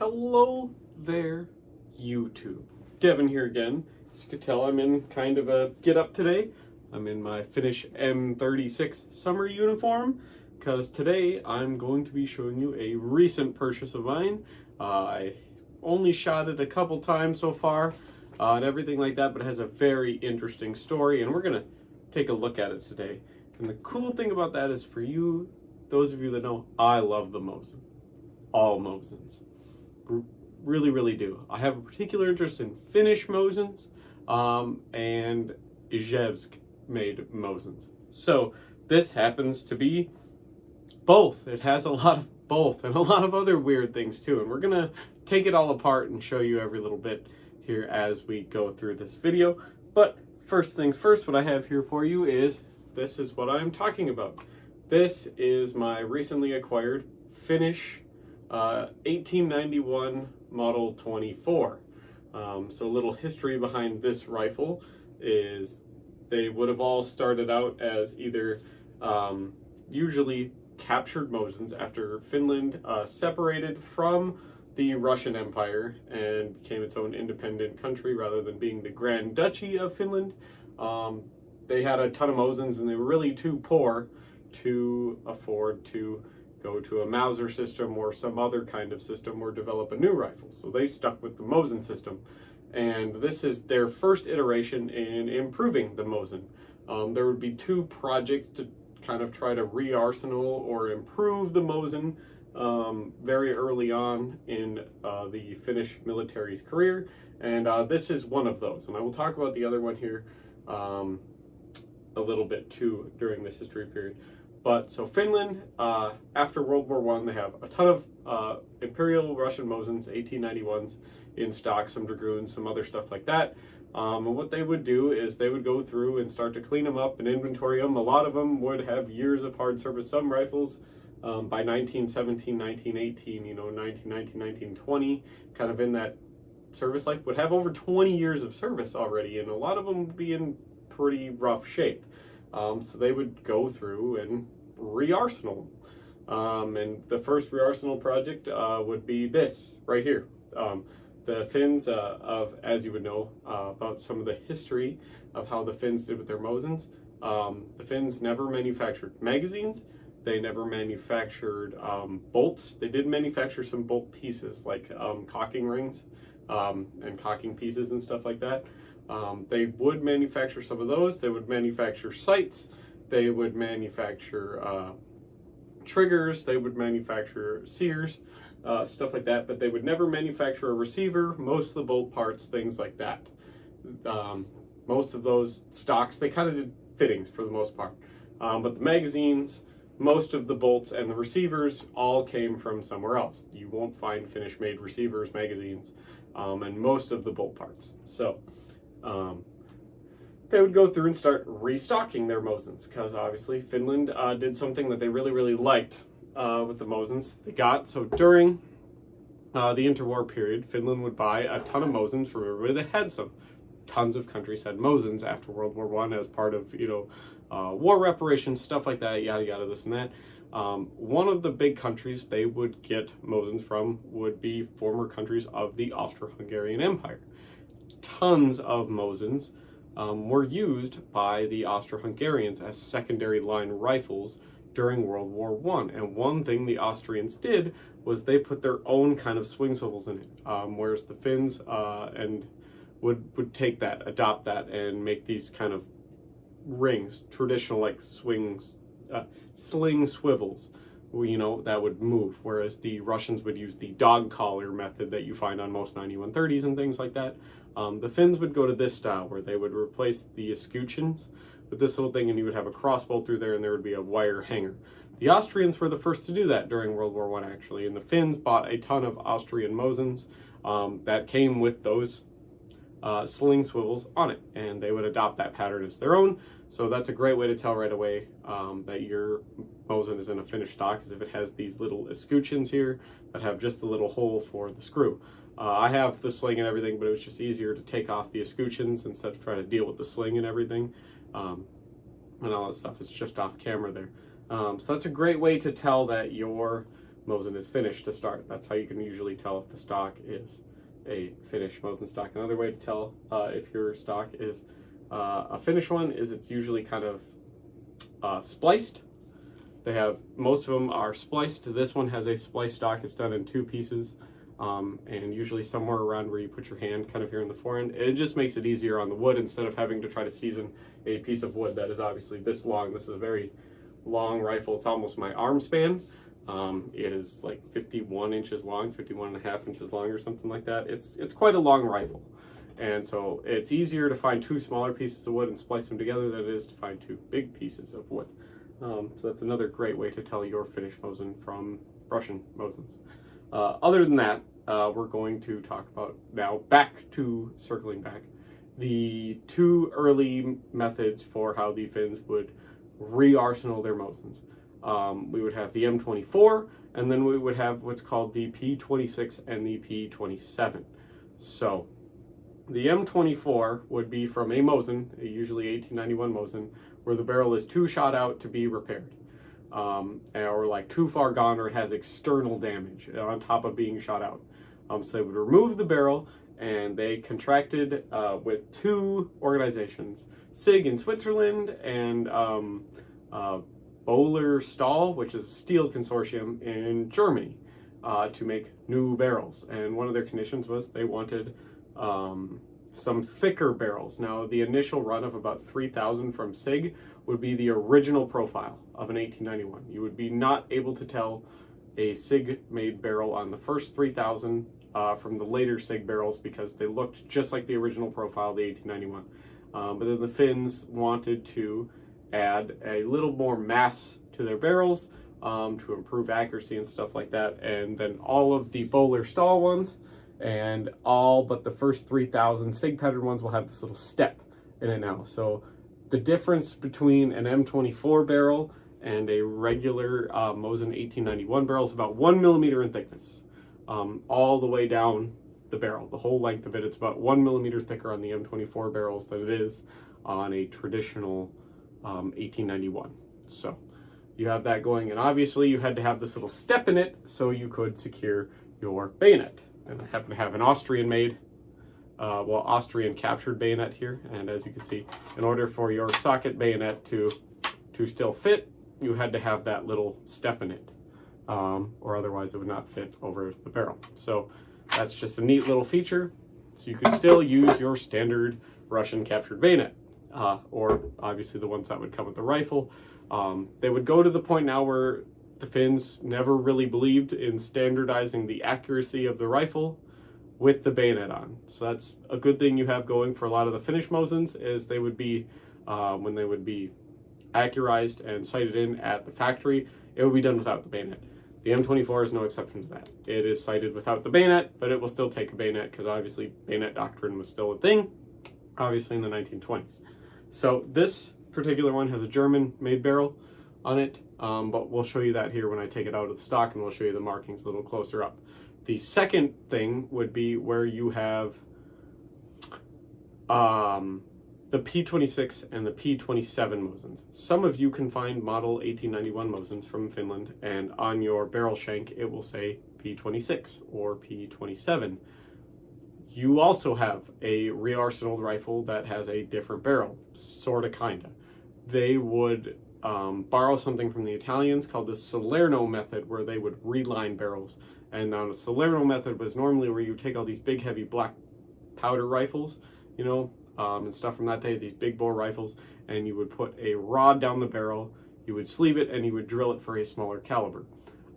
Hello there, YouTube. Devin here again. As you can tell, I'm in kind of a get-up today. I'm in my Finnish M36 summer uniform because today I'm going to be showing you a recent purchase of mine. I only shot it a couple times so far and everything like that, but it has a very interesting story and we're going to take a look at it today. And the cool thing about that is for you, those of you that know, I love the Mosin. All Mosins. Really, really do. I have a particular interest in Finnish Mosins and Izhevsk made Mosins. So this happens to be both. It has a lot of both and a lot of other weird things too. And we're gonna take it all apart and show you every little bit here as we go through this video. But first things first, what I have here for you is, this is what I'm talking about. This is my recently acquired Finnish 1891 Model 24. So a little history behind this rifle is they would have all started out as either usually captured Mosins after Finland separated from the Russian Empire and became its own independent country rather than being the Grand Duchy of Finland. They had a ton of Mosins and they were really too poor to afford to go to a Mauser system or some other kind of system or develop a new rifle. So they stuck with the Mosin system. And this is their first iteration in improving the Mosin. There would be two projects to kind of try to re-arsenal or improve the Mosin very early on in the Finnish military's career. And this is one of those. And I will talk about the other one here a little bit too during this history period. But so Finland, after World War I, they have a ton of Imperial Russian Mosins, 1891s in stock, some Dragoons, some other stuff like that. And what they would do is they would go through and start to clean them up and inventory them. A lot of them would have years of hard service. Some rifles by 1917, 1918, 1919, 1920, kind of in that service life, would have over 20 years of service already, and a lot of them would be in pretty rough shape. So they would go through and re-arsenal them. And the first re-arsenal project would be this right here. The Finns, as you would know, about some of the history of how the Finns did with their Mosins. The Finns never manufactured magazines. They never manufactured bolts. They did manufacture some bolt pieces like cocking rings and cocking pieces and stuff like that. They would manufacture some of those. They would manufacture sights. They would manufacture triggers. They would manufacture sears, stuff like that. But they would never manufacture a receiver, most of the bolt parts, things like that. Most of those stocks, they kind of did fittings for the most part. But the magazines, most of the bolts and the receivers all came from somewhere else. You won't find Finnish-made receivers, magazines, and most of the bolt parts. So they would go through and start restocking their Mosins because obviously Finland did something that they really, really liked with the Mosins they got. So during the interwar period, Finland would buy a ton of Mosins from everybody that had some. Tons of countries had Mosins after World War I as part of, war reparations, stuff like that, yada, yada, this and that. One of the big countries they would get Mosins from would be former countries of the Austro-Hungarian Empire. Tons of Mosins were used by the Austro-Hungarians as secondary line rifles during World War I. And one thing the Austrians did was they put their own kind of swing swivels in it, whereas the Finns would take that, adopt that, and make these kind of rings, traditional like sling swivels, that would move, whereas the Russians would use the dog collar method that you find on most 9130s and things like that. The Finns would go to this style where they would replace the escutcheons with this little thing and you would have a crossbow through there and there would be a wire hanger. The Austrians were the first to do that during World War I actually, and the Finns bought a ton of Austrian Mosins that came with those sling swivels on it, and they would adopt that pattern as their own. So that's a great way to tell right away that your Mosin is in a Finnish stock, is if it has these little escutcheons here that have just a little hole for the screw. I have the sling and everything, but it was just easier to take off the escutcheons instead of trying to deal with the sling and everything. And all that stuff is just off camera there. So that's a great way to tell that your Mosin is Finnish to start. That's how you can usually tell if the stock is a Finnish Mosin stock. Another way to tell if your stock is a Finnish one is it's usually kind of spliced. They have, most of them are spliced. This one has a spliced stock. It's done in 2 pieces, and usually somewhere around where you put your hand, kind of here in the forend. It just makes it easier on the wood instead of having to try to season a piece of wood that is obviously this long. This is a very long rifle. It's almost my arm span. It is like 51 inches long, 51.5 inches long or something like that. It's quite a long rifle. And so it's easier to find 2 smaller pieces of wood and splice them together than it is to find 2 big pieces of wood. So that's another great way to tell your Finnish Mosin from Russian Mosins. Other than that, we're going to talk about now, circling back, the 2 early methods for how the Finns would re-arsenal their Mosins. We would have the M24, and then we would have what's called the P26 and the P27. So the M24 would be from a Mosin, usually 1891 Mosin, where the barrel is too shot out to be repaired, or like too far gone, or it has external damage on top of being shot out. So they would remove the barrel, and they contracted with 2 organizations, SIG in Switzerland and Böhler Stahl, which is a steel consortium in Germany, to make new barrels. And one of their conditions was they wanted some thicker barrels. Now, the initial run of about 3,000 from SIG would be the original profile of an 1891. You would be not able to tell a SIG-made barrel on the first 3,000 from the later SIG barrels because they looked just like the original profile of the 1891. But then the Finns wanted to add a little more mass to their barrels to improve accuracy and stuff like that. And then all of the Böhler Stahl ones and all but the first 3,000 SIG pattern ones will have this little step in it now. So the difference between an M24 barrel and a regular Mosin 1891 barrel is about 1 millimeter in thickness, all the way down the barrel. The whole length of it, it's about 1 millimeter thicker on the M24 barrels than it is on a traditional 1891. So you have that going, and obviously you had to have this little step in it so you could secure your bayonet. And I happen to have an Austrian made, Austrian captured bayonet here. And as you can see, in order for your socket bayonet to still fit, you had to have that little step in it, or otherwise it would not fit over the barrel. So that's just a neat little feature. So you could still use your standard Russian captured bayonet, or obviously the ones that would come with the rifle. They would go to the point now where the Finns never really believed in standardizing the accuracy of the rifle with the bayonet on. So that's a good thing you have going for a lot of the Finnish Mosins, is they would be, when they would be accurized and sighted in at the factory, it would be done without the bayonet. The M24 is no exception to that. It is sighted without the bayonet, but it will still take a bayonet because obviously bayonet doctrine was still a thing, obviously in the 1920s. So this particular one has a German-made barrel on it, but we'll show you that here when I take it out of the stock, and we'll show you the markings a little closer up. The second thing would be where you have the P26 and the P27 Mosins. Some of you can find model 1891 Mosins from Finland, and on your barrel shank it will say P26 or P27. You also have a re-arsenaled rifle that has a different barrel, sorta, kinda. They would borrow something from the Italians called the Salerno method, where they would reline barrels. And now the Salerno method was normally where you take all these big heavy black powder rifles, you know, and stuff from that day, these big bore rifles, and you would put a rod down the barrel, you would sleeve it, and you would drill it for a smaller caliber.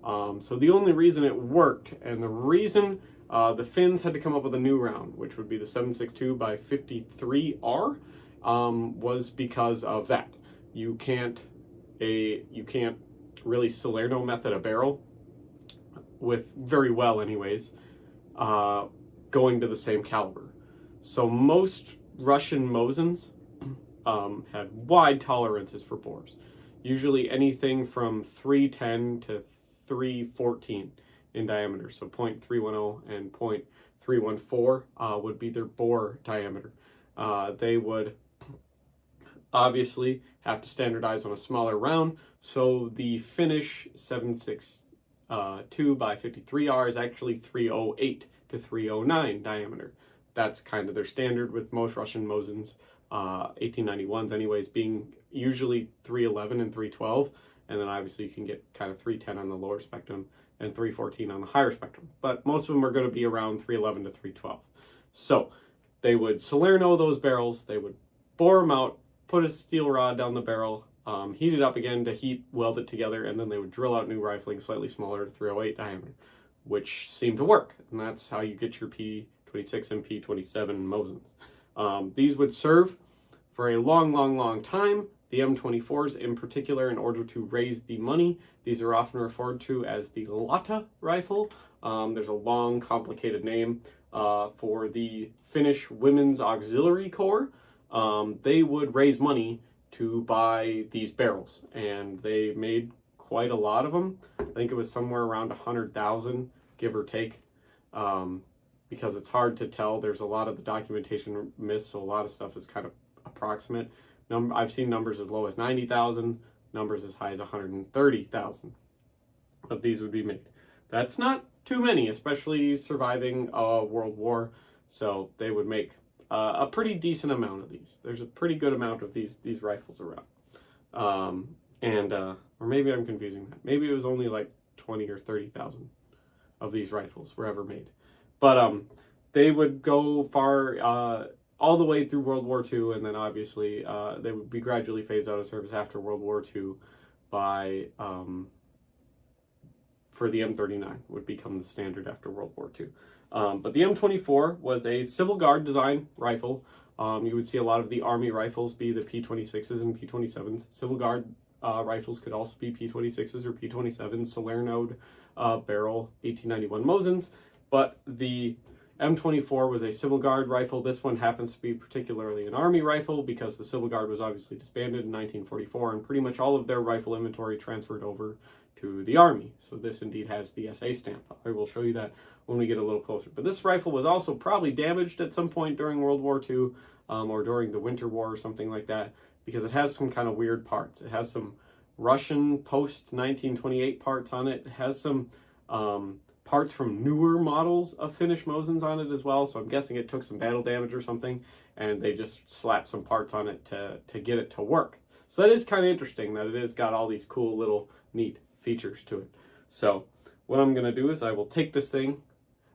So the only reason it worked, and the reason the Finns had to come up with a new round, which would be the 7.62 by 53R, was because of that. You can't really Salerno method a barrel with very well, anyways, going to the same caliber. So most Russian Mosins had wide tolerances for bores, usually anything from 310 to 314 in diameter. So 0.310 and 0.314 would be their bore diameter. They would obviously have to standardize on a smaller round, so the Finnish 7.62 by 53R is actually 308 to 309 diameter. That's kind of their standard with most Russian Mosins, 1891s anyways, being usually 311 and 312, and then obviously you can get kind of 310 on the lower spectrum and 314 on the higher spectrum, but most of them are going to be around 311 to 312. So they would Salerno those barrels, they would bore them out, put a steel rod down the barrel, heat it up again to heat weld it together, and then they would drill out new rifling slightly smaller to 308 diameter, which seemed to work, and that's how you get your P26 and P27 Mosins. These would serve for a long time. The M24s in particular, in order to raise the money, these are often referred to as the Lata rifle. There's a long, complicated name for the Finnish Women's Auxiliary Corps. They would raise money to buy these barrels, and they made quite a lot of them. I think it was somewhere around 100,000, give or take, because it's hard to tell. There's a lot of the documentation missed, so a lot of stuff is kind of approximate. I've seen numbers as low as 90,000, numbers as high as 130,000 of these would be made. That's not too many, especially surviving a world war, so they would make a pretty decent amount of these. There's a pretty good amount of these rifles around. Or maybe I'm confusing that. Maybe it was only like 20 or 30,000 of these rifles were ever made. But they would go far, all the way through World War II, and then obviously they would be gradually phased out of service after World War II by, for the M39 would become the standard after World War II. But the M24 was a Civil Guard design rifle. You would see a lot of the Army rifles be the P26s and P27s. Civil Guard rifles could also be P26s or P27s, Salerno barrel 1891 Mosins, but the M24 was a Civil Guard rifle. This one happens to be particularly an Army rifle because the Civil Guard was obviously disbanded in 1944, and pretty much all of their rifle inventory transferred over to the Army. So this indeed has the SA stamp. I will show you that when we get a little closer. But this rifle was also probably damaged at some point during World War II or during the Winter War or something like that, because it has some kind of weird parts. It has some Russian post-1928 parts on it. It has some parts from newer models of Finnish Mosins on it as well, so I'm guessing it took some battle damage or something, and they just slapped some parts on it to get it to work. So that is kind of interesting that it has got all these cool little neat features to it. So what I'm going to do is I will take this thing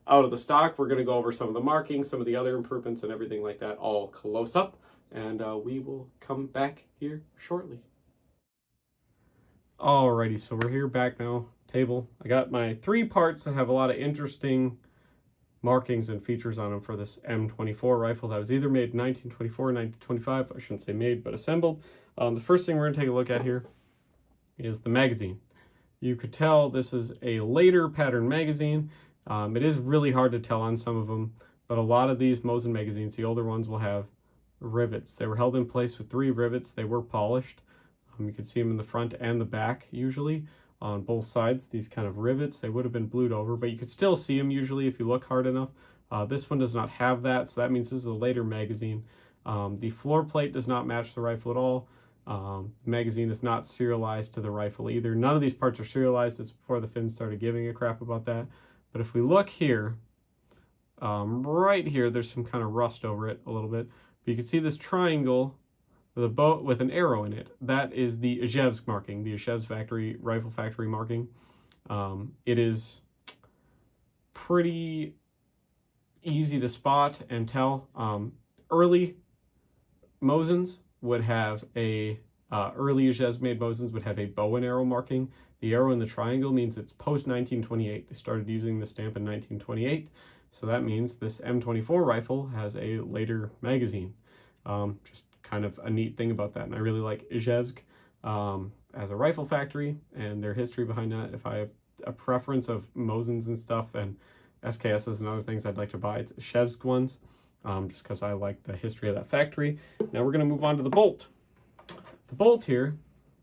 out of the stock. We're going to go over some of the markings, some of the other improvements and everything like that all close up, and we will come back here shortly. Alrighty, so we're here back now. Table. I got my 3 parts that have a lot of interesting markings and features on them for this M24 rifle that was either made in 1924 or 1925. I shouldn't say made, but assembled. The first thing we're going to take a look at here is the magazine. You could tell this is a later pattern magazine. It is really hard to tell on some of them, but a lot of these Mosin magazines, the older ones, will have rivets. They were held in place with 3 rivets. They were polished. You can see them in the front and the back usually. On both sides, these kind of rivets, they would have been blued over, but you could still see them usually if you look hard enough. This one does not have that, so that means this is a later magazine. The floor plate does not match the rifle at all. The magazine is not serialized to the rifle either. None of these parts are serialized. It's before the Finns started giving a crap about that. But if we look here, right here, there's some kind of rust over it a little bit. But you can see this triangle with a bow with an arrow in it. That is the Izhevsk marking, the Izhevsk factory, rifle factory marking. It is pretty easy to spot and tell. Early Mosins would have a, early Izhevsk made Mosins would have a bow and arrow marking. The arrow in the triangle means it's post-1928. They started using the stamp in 1928. So that means this M24 rifle has a later magazine. Just kind of a neat thing about that, and I really like Izhevsk as a rifle factory and their history behind that. If I have a preference of Mosins and stuff and SKSs and other things I'd like to buy, it's Izhevsk ones, just because I like the history of that factory. Now we're going to move on to the bolt. The bolt here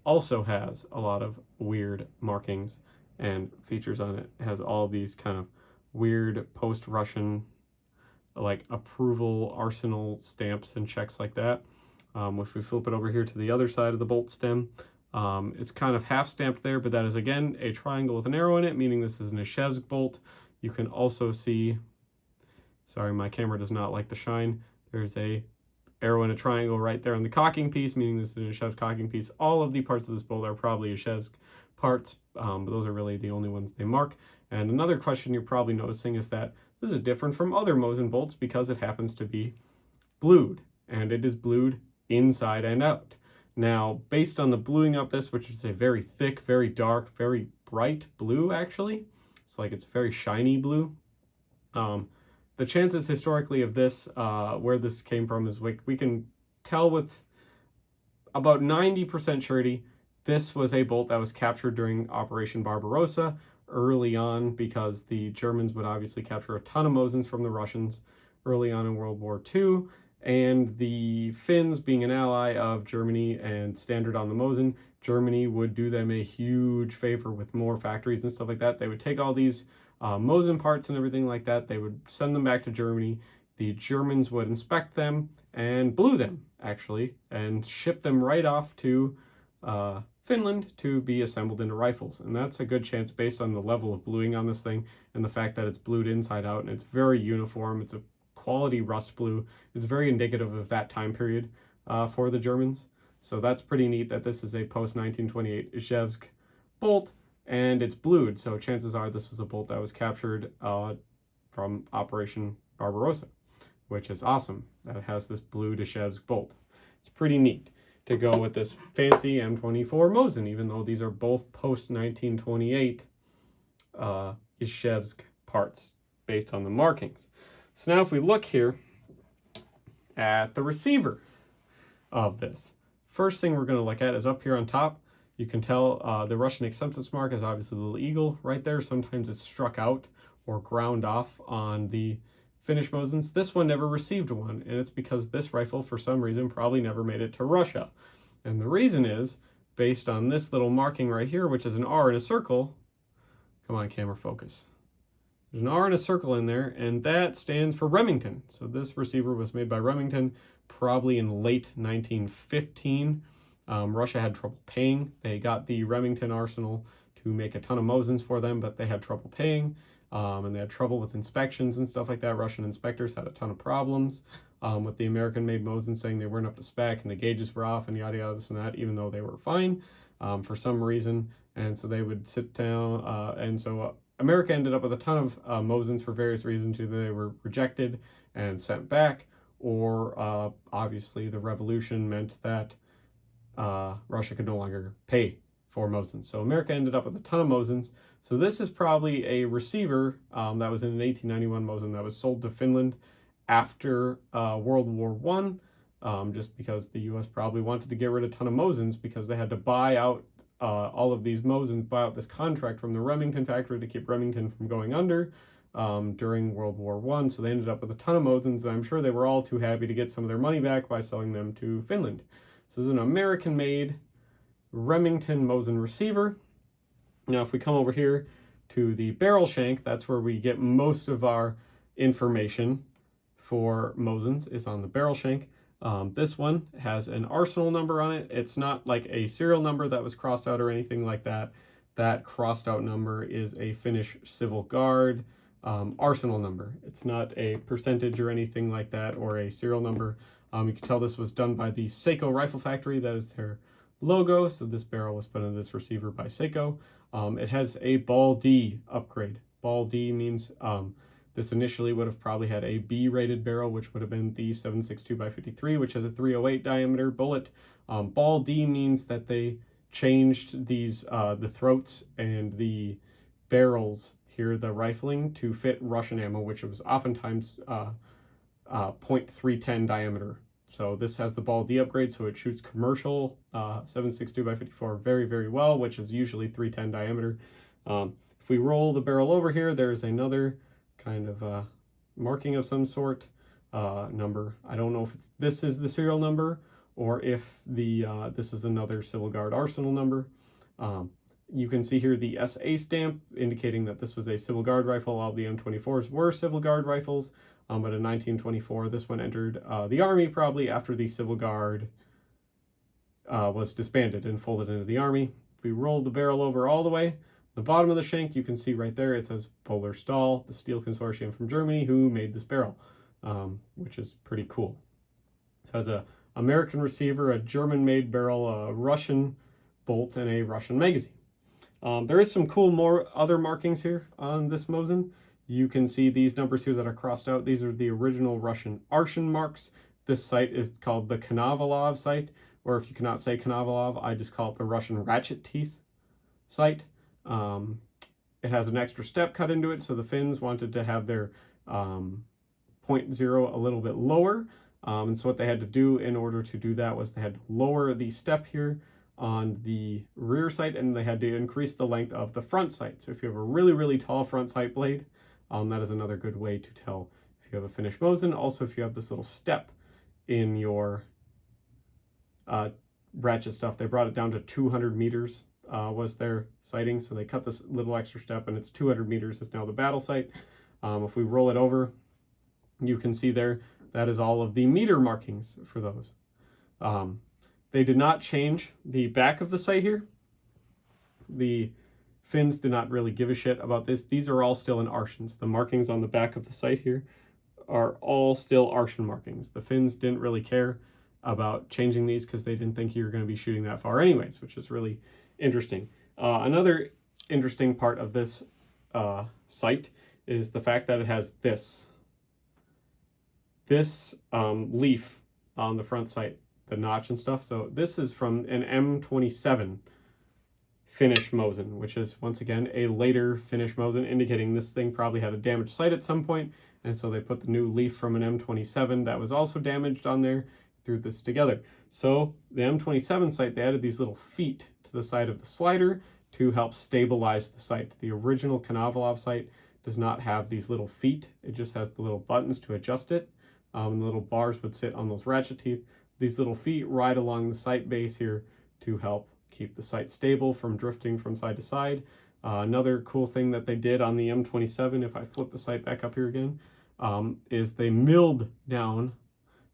also has a lot of weird markings and features on it. It has all these kind of weird post-Russian like approval arsenal stamps and checks like that. If we flip it over here to the other side of the bolt stem, It's kind of half stamped there, but that is again a triangle with an arrow in it, meaning this is an Ishevsk bolt. You can also see, sorry, my camera does not like the shine. There's a arrow and a triangle right there on the cocking piece, meaning this is an Ishevsk cocking piece. All of the parts of this bolt are probably Ishevsk parts, but those are really the only ones they mark. And another question you're probably noticing is that this is different from other Mosin bolts because it happens to be blued, and it is blued inside and out. Now, based on the bluing of this, which is a very thick, very dark, very bright blue, actually, it's like it's very shiny blue. The chances historically of this, where this came from, is we can tell with about 90% surety this was a bolt that was captured during Operation Barbarossa early on, because the Germans would obviously capture a ton of Mosins from the Russians early on in World War II, and the Finns, being an ally of Germany and standard on the Mosin, Germany would do them a huge favor with more factories and stuff like that. They would take all these Mosin parts and everything like that. They would send them back to Germany. The Germans would inspect them and blue them, actually, and ship them right off to Finland to be assembled into rifles. And that's a good chance based on the level of bluing on this thing and the fact that it's blued inside out and it's very uniform. It's a quality rust blue. It's very indicative of that time period for the Germans. So that's pretty neat that this is a post-1928 Ishevsk bolt, and it's blued. So chances are this was a bolt that was captured from Operation Barbarossa, which is awesome that it has this blued Ishevsk bolt. It's pretty neat to go with this fancy M24 Mosin, even though these are both post-1928 Ishevsk parts based on the markings. So now if we look here at the receiver of this, first thing we're going to look at is up here on top. You can tell the Russian acceptance mark is obviously the little eagle right there. Sometimes it's struck out or ground off on the Finnish Mosins. This one never received one, and it's because this rifle, for some reason, probably never made it to Russia. And the reason is, based on this little marking right here, which is an R in a circle. Come on, camera, focus. There's an R in a circle in there, and that stands for Remington. So this receiver was made by Remington probably in late 1915. Russia had trouble paying. They got the Remington arsenal to make a ton of Mosins for them, but they had trouble paying. And they had trouble with inspections and stuff like that. Russian inspectors had a ton of problems with the American-made Mosins, saying they weren't up to spec and the gauges were off and yada yada this and that, even though they were fine for some reason. And so they would sit down, and so America ended up with a ton of Mosins for various reasons. Either they were rejected and sent back, or obviously the revolution meant that Russia could no longer pay for Mosins. So America ended up with a ton of Mosins. So this is probably a receiver that was in an 1891 Mosin that was sold to Finland after World War I, just because the U.S. probably wanted to get rid of a ton of Mosins because they had to buy out all of these Mosins, buy out this contract from the Remington factory to keep Remington from going under during World War I. So they ended up with a ton of Mosins, and I'm sure they were all too happy to get some of their money back by selling them to Finland. So this is an American-made Remington Mosin receiver. Now, if we come over here to the barrel shank, that's where we get most of our information for Mosins, is on the barrel shank. This one has an arsenal number on it. It's not like a serial number that was crossed out or anything like that. That crossed out number is a Finnish Civil Guard arsenal number. It's not a percentage or anything like that, or a serial number. You can tell this was done by the Seiko Rifle Factory. That is their logo. So this barrel was put into this receiver by Seiko. It has a Ball D upgrade. Ball D means this initially would have probably had a B-rated barrel, which would have been the 7.62x53, which has a 308 diameter bullet. Ball D means that they changed these the throats and the barrels here, the rifling, to fit Russian ammo, which was oftentimes 0.310 diameter. So this has the Ball D upgrade, so it shoots commercial 7.62x54 very, very well, which is usually 310 diameter. If we roll the barrel over here, there's another kind of marking of some sort, number. I don't know if this is the serial number or if this is another Civil Guard arsenal number. You can see here the SA stamp indicating that this was a Civil Guard rifle. All of the M24s were Civil Guard rifles. But in 1924, this one entered the Army probably after the Civil Guard was disbanded and folded into the Army. If we roll the barrel over all the way, the bottom of the shank, you can see right there, it says Polar Stahl, the steel consortium from Germany who made this barrel, which is pretty cool. So it has a American receiver, a German-made barrel, a Russian bolt, and a Russian magazine. There is some cool other markings here on this Mosin. You can see these numbers here that are crossed out. These are the original Russian Arshin marks. This sight is called the Konovalov sight, or if you cannot say Konovalov, I just call it the Russian ratchet teeth sight. It has an extra step cut into it, so the Finns wanted to have their point zero a little bit lower. And so what they had to do in order to do that was they had to lower the step here on the rear sight, and they had to increase the length of the front sight. So if you have a really, really tall front sight blade, that is another good way to tell if you have a Finnish Mosin. Also, if you have this little step in your ratchet stuff, they brought it down to 200 meters was their sighting. So they cut this little extra step, and it's 200 meters is now the battle sight. If we roll it over, you can see there, that is all of the meter markings for those. They did not change the back of the sight here. The Finns did not really give a shit about this. These are all still in Arshins. The markings on the back of the sight here are all still Arshin markings. The Finns didn't really care about changing these because they didn't think you were going to be shooting that far anyways, which is really interesting. Another interesting part of this sight is the fact that it has this leaf on the front sight, the notch and stuff. So this is from an M27 Finnish Mosin, which is once again a later Finnish Mosin, indicating this thing probably had a damaged sight at some point, and so they put the new leaf from an M27 that was also damaged on there, threw this together. So the M27 sight, they added these little feet to the side of the slider to help stabilize the sight. The original Konovalov sight does not have these little feet. It just has the little buttons to adjust it. The little bars would sit on those ratchet teeth. These little feet ride along the sight base here to help keep the sight stable from drifting from side to side. Another cool thing that they did on the M27, if I flip the sight back up here again, is they milled down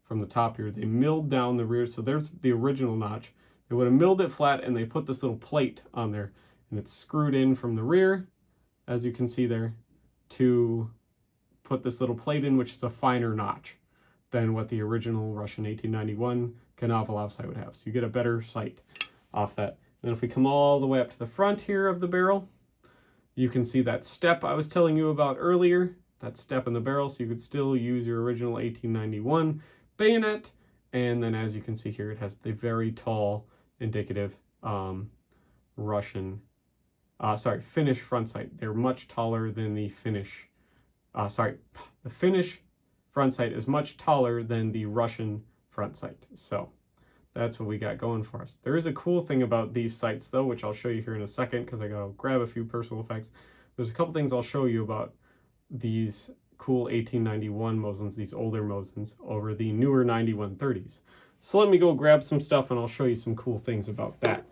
from the top here. They milled down the rear. So there's the original notch. They would have milled it flat, and they put this little plate on there, and it's screwed in from the rear, as you can see there, to put this little plate in, which is a finer notch than what the original Russian 1891 Konovalov sight would have. So you get a better sight off that. And if we come all the way up to the front here of the barrel, you can see that step I was telling you about earlier, that step in the barrel, so you could still use your original 1891 bayonet. And then as you can see here, it has the very tall indicative Finnish front sight. They're much taller than the Finnish, the Finnish front sight is much taller than the Russian front sight. So that's what we got going for us. There is a cool thing about these sights though, which I'll show you here in a second because I gotta grab a few personal effects. There's a couple things I'll show you about these cool 1891 Mosins, these older Mosins, over the newer 9130s. So let me go grab some stuff and I'll show you some cool things about that.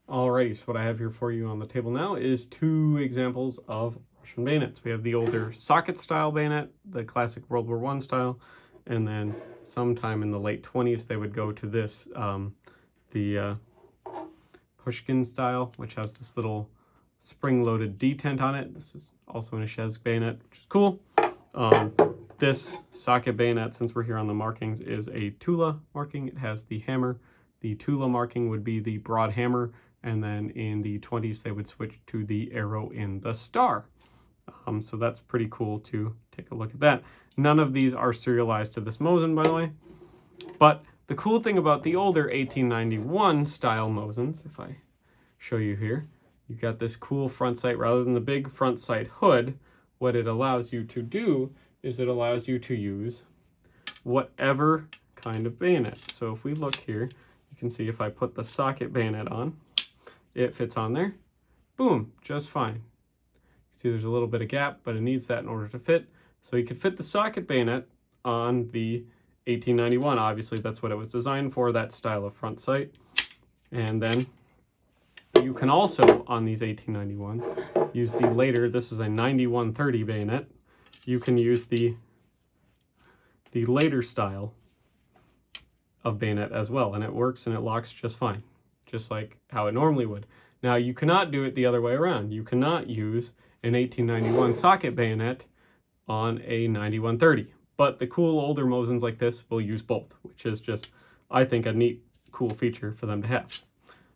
Alrighty, so what I have here for you on the table now is two examples of Russian bayonets. We have the older socket style bayonet, the classic World War I style, and then sometime in the late 20s they would go to this, the Pushkin style, which has this little spring-loaded detent on it. This is also an Ishevsk bayonet, which is cool. This socket bayonet, since we're here on the markings, is a Tula marking. It has the hammer. The Tula marking would be the broad hammer, and then in the 20s they would switch to the arrow in the star. So that's pretty cool to take a look at that. None of these are serialized to this Mosin, by the way. But the cool thing about the older 1891 style Mosins, if I show you here, you've got this cool front sight. Rather than the big front sight hood, what it allows you to do is it allows you to use whatever kind of bayonet. So if we look here, you can see if I put the socket bayonet on, it fits on there. Boom, just fine. You see there's a little bit of gap, but it needs that in order to fit. So you could fit the socket bayonet on the 1891. Obviously, that's what it was designed for, that style of front sight. And then you can also, on these 1891, use the later, this is a 9130 bayonet. You can use the later style of bayonet as well, and it works and it locks just fine, just like how it normally would. Now, you cannot do it the other way around. You cannot use an 1891 socket bayonet on a 9130, but the cool older Mosins like this will use both, which is just, I think, a neat, cool feature for them to have.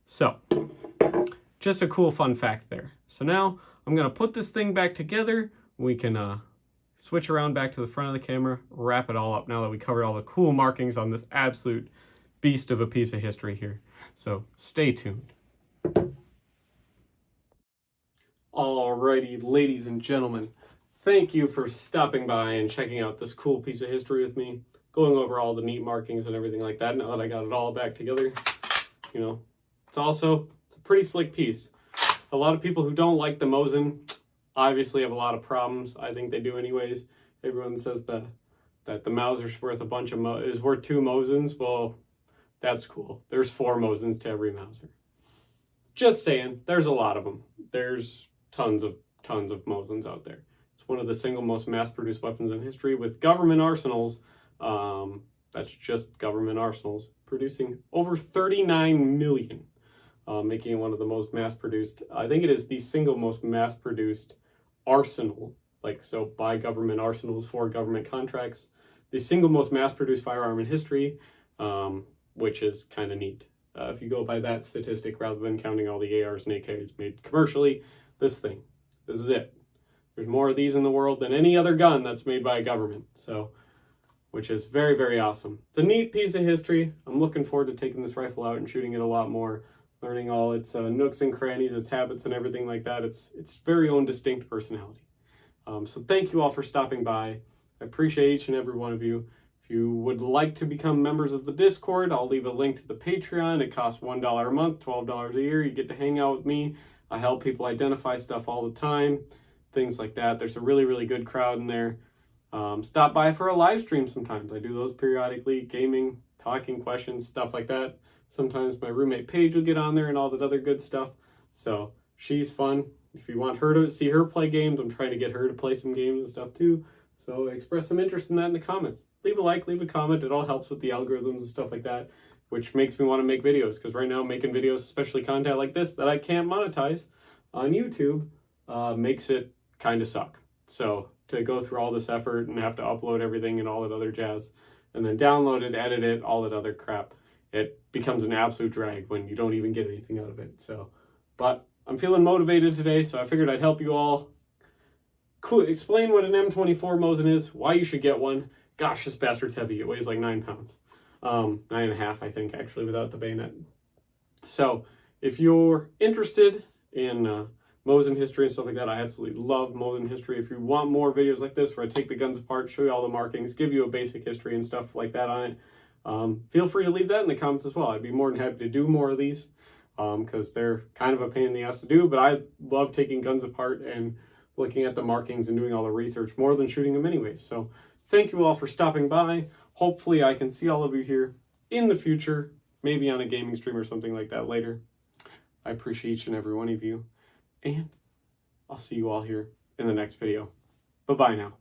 So, just a cool fun fact there. So now, I'm going to put this thing back together. We can switch around back to the front of the camera, wrap it all up now that we covered all the cool markings on this absolute beast of a piece of history here. So, stay tuned. Alrighty, ladies and gentlemen, thank you for stopping by and checking out this cool piece of history with me, going over all the neat markings and everything like that. Now that I got it all back together, you know, it's a pretty slick piece. A lot of people who don't like the Mosin obviously have a lot of problems. I think they do anyways. Everyone says that the Mauser's worth is worth 2 Mosins. Well, that's cool. There's 4 Mosins to every Mauser. Just saying, there's a lot of them. There's tons of Mosins out there. It's one of the single most mass-produced weapons in history, with government arsenals, that's just government arsenals, producing over 39 million, making it one of the most mass-produced. I think it is the single most mass-produced arsenal, so by government arsenals for government contracts, the single most mass-produced firearm in history, which is kind of neat. If you go by that statistic, rather than counting all the ARs and AKs made commercially, this is it. There's more of these in the world than any other gun that's made by a government, so, which is very, very awesome. It's a neat piece of history. I'm looking forward to taking this rifle out and shooting it a lot more, learning all its nooks and crannies, its habits and everything like that. It's very own distinct personality. So thank you all for stopping by. I appreciate each and every one of you. If you would like to become members of the Discord, I'll leave a link to the Patreon. It costs $1 a month, $12 a year. You get to hang out with me. I help people identify stuff all the time, things like that. There's a really, really good crowd in there. Stop by for a live stream sometimes. I do those periodically, gaming, talking, questions, stuff like that. Sometimes my roommate Paige will get on there and all that other good stuff. So she's fun. If you want her to see her play games, I'm trying to get her to play some games and stuff too. So express some interest in that in the comments. Leave a like, leave a comment. It all helps with the algorithms and stuff like that, which makes me want to make videos, because right now making videos, especially content like this that I can't monetize on YouTube, makes it kind of suck. So to go through all this effort and have to upload everything and all that other jazz, and then download it, edit it, all that other crap, it becomes an absolute drag when you don't even get anything out of it. So, but I'm feeling motivated today, so I figured I'd help you all explain what an M24 Mosin is, why you should get one. Gosh, this bastard's heavy. It weighs like 9 pounds. 9.5, I think, actually, without the bayonet. So if you're interested in Mosin history and stuff like that, I absolutely love Mosin history. If you want more videos like this where I take the guns apart, show you all the markings, give you a basic history and stuff like that on it, feel free to leave that in the comments as well. I'd be more than happy to do more of these, because they're kind of a pain in the ass to do, but I love taking guns apart and looking at the markings and doing all the research more than shooting them anyways. So thank you all for stopping by. Hopefully I can see all of you here in the future, maybe on a gaming stream or something like that later. I appreciate each and every one of you, and I'll see you all here in the next video. Bye-bye now.